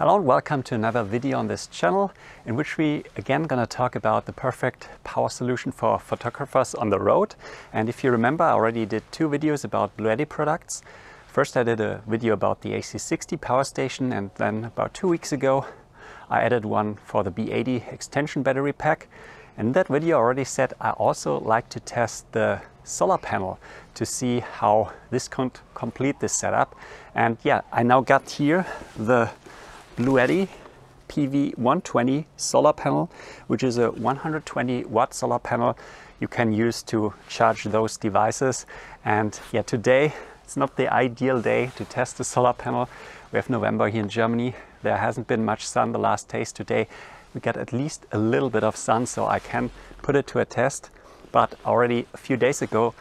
Hello and welcome to another video on this channel in which we again gonna talk about the perfect power solution for photographers on the road. And if you remember, I already did two videos about Bluetti products. First I did a video about the AC60 power station, and then about 2 weeks ago I added one for the B80 extension battery pack. And in that video I already said I also like to test the solar panel to see how this can complete this setup. And yeah, I now got here the Bluetti PV120 solar panel, which is a 120 watt solar panel you can use to charge those devices. And yeah, today it's not the ideal day to test the solar panel. We have November here in Germany. There hasn't been much sun the last days. Today we got at least a little bit of sun, so I can put it to a test. But already a few days ago,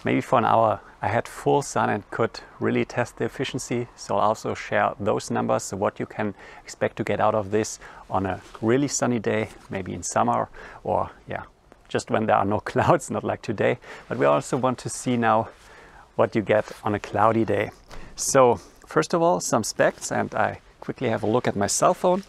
maybe for an hour, I had full sun and could really test the efficiency. So I'll also share those numbers, so what you can expect to get out of this on a really sunny day, maybe in summer, or yeah, just when there are no clouds, not like today. But we also want to see now what you get on a cloudy day. So first of all, some specs, and I quickly have a look at my cell phone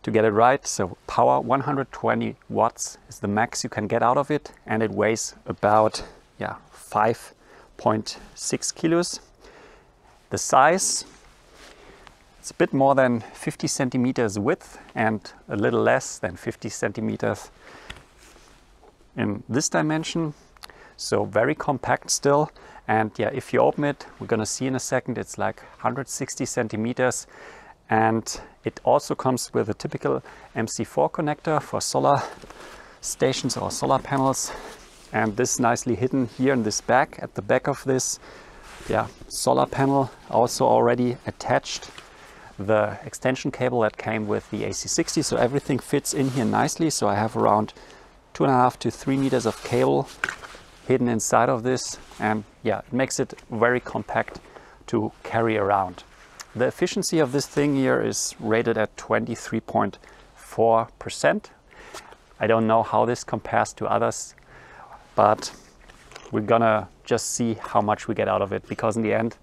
to get it right. So power 120 watts is the max you can get out of it, and it weighs about 5.6 kilos. The size, it's a bit more than 50 centimeters width and a little less than 50 centimeters in this dimension. So very compact still. And yeah, if you open it, we're gonna see in a second, it's like 160 centimeters. And it also comes with a typical MC4 connector for solar stations or solar panels. And this is nicely hidden here in this back, at the back of this solar panel. Also already attached the extension cable that came with the AC60. So everything fits in here nicely. So I have around 2.5 to 3 meters of cable hidden inside of this. And yeah, it makes it very compact to carry around. The efficiency of this thing here is rated at 23.4%. I don't know how this compares to others, but we're gonna just see how much we get out of it, because in the end,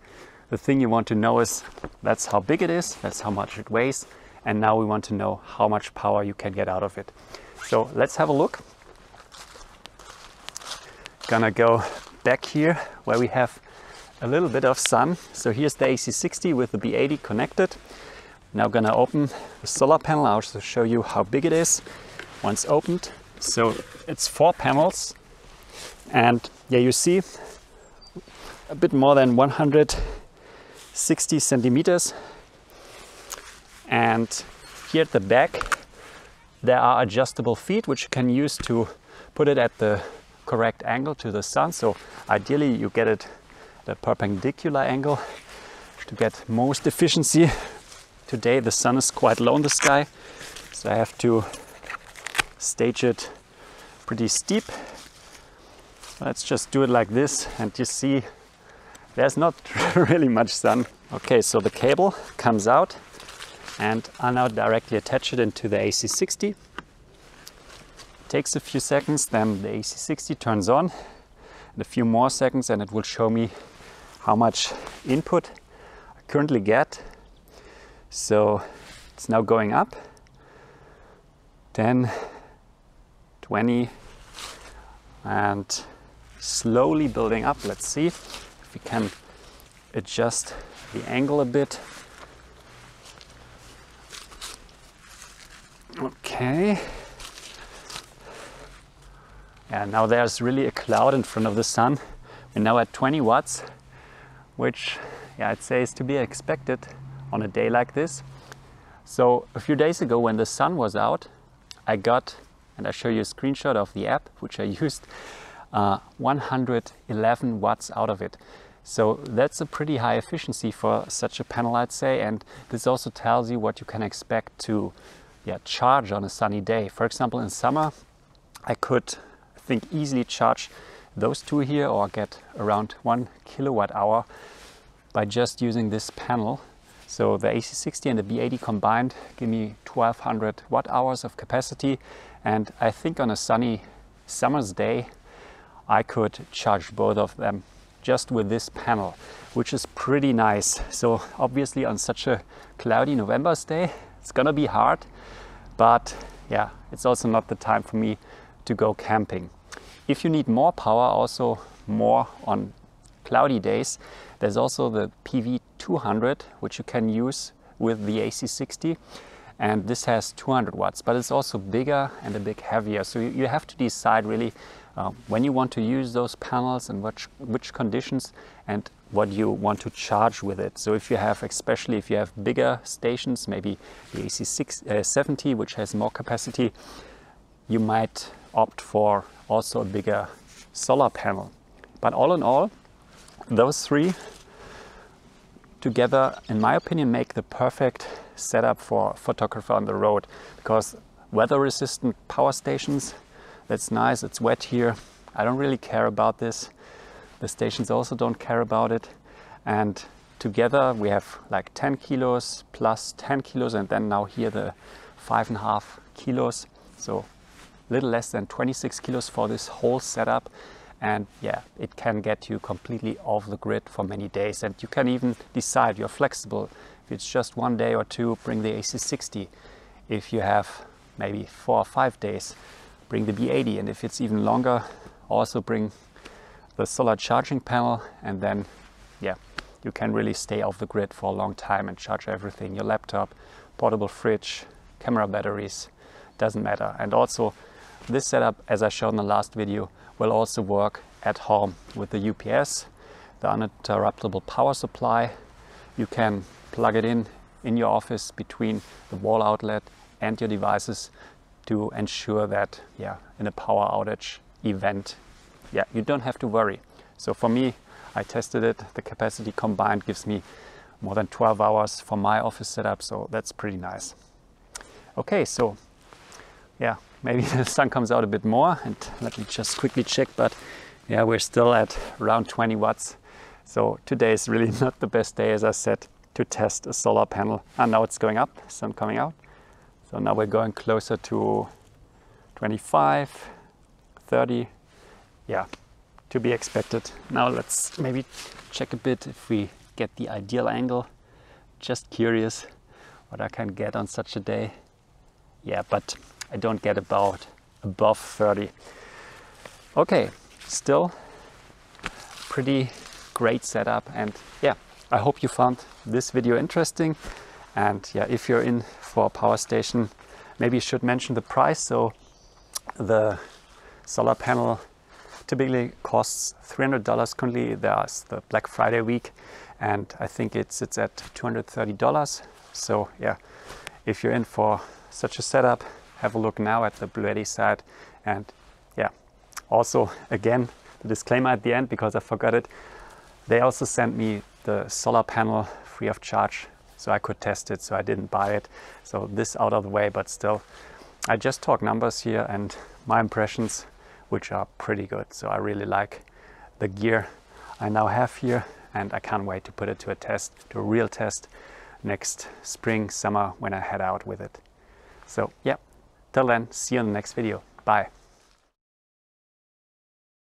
the thing you want to know is that's how big it is, that's how much it weighs, and now we want to know how much power you can get out of it. So let's have a look. Gonna go back here where we have a little bit of sun. So here's the AC60 with the B80 connected. Now gonna open the solar panel. I'll also show you how big it is once opened. So it's 4 panels, and yeah, you see a bit more than 160 centimeters. And here at the back there are adjustable feet which you can use to put it at the correct angle to the sun. So ideally you get it the perpendicular angle to get most efficiency. Today the sun is quite low in the sky, so I have to stage it pretty steep. Let's just do it like this, and you see there's not really much sun. Okay, so the cable comes out, and I now directly attach it into the AC60. Takes a few seconds, then the AC60 turns on, and a few more seconds and it will show me how much input I currently get. So it's now going up, 10, 20, and slowly building up. Let's see if we can adjust the angle a bit. Okay. Yeah, now there's really a cloud in front of the sun. We're now at 20 watts. Which I'd say is to be expected on a day like this. So a few days ago when the sun was out, I got, and I'll show you a screenshot of the app which I used, 111 watts out of it. So that's a pretty high efficiency for such a panel, I'd say, and this also tells you what you can expect to charge on a sunny day. For example, in summer I could, I think, easily charge those two here, or get around 1 kilowatt hour by just using this panel. So the AC60 and the B80 combined give me 1200 watt hours of capacity, and I think on a sunny summer's day I could charge both of them just with this panel, which is pretty nice. So obviously on such a cloudy November's day, it's gonna be hard, but yeah, it's also not the time for me to go camping. If you need more power, also more on cloudy days, there's also the PV200, which you can use with the AC60. And this has 200 watts, but it's also bigger and a bit heavier. So you have to decide really when you want to use those panels and which conditions and what you want to charge with it. So if you have, especially if you have bigger stations, maybe the AC70, which has more capacity, you might opt for also a bigger solar panel. But all in all, those three together, in my opinion, make the perfect setup for photographer on the road, because weather resistant power stations, that's nice. It's wet here. I don't really care about this. The stations also don't care about it. And together we have like 10 kilos plus 10 kilos, and then now here the 5.5 kilos. So a little less than 26 kilos for this whole setup. And yeah, it can get you completely off the grid for many days. And you can even decide, you're flexible. If it's just 1 day or 2, bring the AC60. If you have maybe 4 or 5 days, bring the B80. And if it's even longer, also bring the solar charging panel. And then, yeah, you can really stay off the grid for a long time and charge everything. Your laptop, portable fridge, camera batteries, doesn't matter. And also this setup, as I showed in the last video, will also work at home with the UPS, the uninterruptible power supply. You can plug it in your office between the wall outlet and your devices to ensure that, yeah, in a power outage event, yeah, you don't have to worry. So for me, I tested it. The capacity combined gives me more than 12 hours for my office setup, so that's pretty nice. Okay, so yeah, maybe the sun comes out a bit more, and let me just quickly check, but yeah, we're still at around 20 watts. So today is really not the best day, as I said, to test a solar panel. And now it's going up, sun coming out. So now we're going closer to 25, 30. Yeah, to be expected. Now let's maybe check a bit if we get the ideal angle. Just curious what I can get on such a day. Yeah, but I don't get about above 30. Okay, still pretty great setup. And yeah, I hope you found this video interesting. And yeah, if you're in for a power station, maybe you should mention the price. So the solar panel typically costs $300 currently. There's the Black Friday week, and I think it's at $230. So yeah, if you're in for such a setup, have a look now at the Bluetti site. And yeah, also again, the disclaimer at the end, because I forgot it, they also sent me the solar panel free of charge, so I could test it, so I didn't buy it. So this out of the way, but still, I just talk numbers here and my impressions, which are pretty good. So I really like the gear I now have here, and I can't wait to put it to a test, to a real test next spring, summer, when I head out with it. So yeah, till then, see you in the next video. Bye.